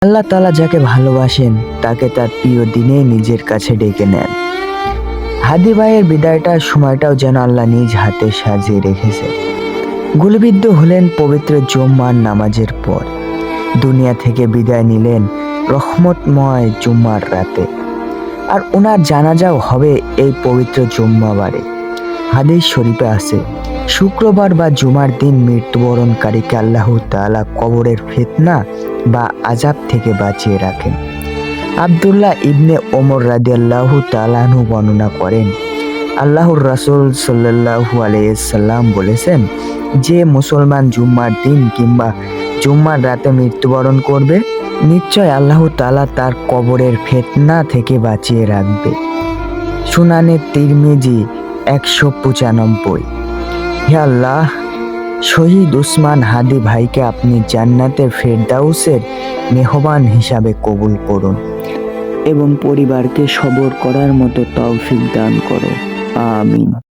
আল্লাহ তাআলা যাকে ভালোবাসেন তাকে তার প্রিয় দিনে নিজের কাছে ডেকে নেন। হাদি ভাইয়ের বিদায়টার সময়টাও যেন আল্লাহ নিজ হাতে সাজিয়ে রেখেছে। গুলিবিদ্ধ হলেন পবিত্র জুম্মার নামাজের পর। দুনিয়া থেকে বিদায় নিলেন রহমতময় জুম্মার রাতে। আর ওনার জানাজাও হবে এই পবিত্র জুম্মাবারে। হাদিস শরীফে আছে, শুক্রবার বা জুমার দিন মৃত্যুবরণকারীকে আল্লাহ তাআলা কবরের ফিতনা বা আযাব থেকে বাঁচিয়ে রাখেন। আব্দুল্লাহ ইবনে ওমর রাদিয়াল্লাহু তাআলা আনহু বর্ণনা করেন, আল্লাহর রাসূল সাল্লাল্লাহু আলাইহি সাল্লাম বলেছেন, যে মুসলমান জুম্মার দিন কিংবা জুম্মার রাতে মৃত্যুবরণ করবে, নিশ্চয় আল্লাহ তাআলা তার কবরের ফিতনা থেকে বাঁচিয়ে রাখবে। সুনানে তিরমিজি ১৯৫। হে আল্লাহ, শহীদ উসমান হাদি ভাইকে আপনি জান্নাতের ফেরদাউসের মেহমান হিসাবে কবুল করুন এবং পরিবারকে সবর করার মতো তৌফিক দান করো। আমিন।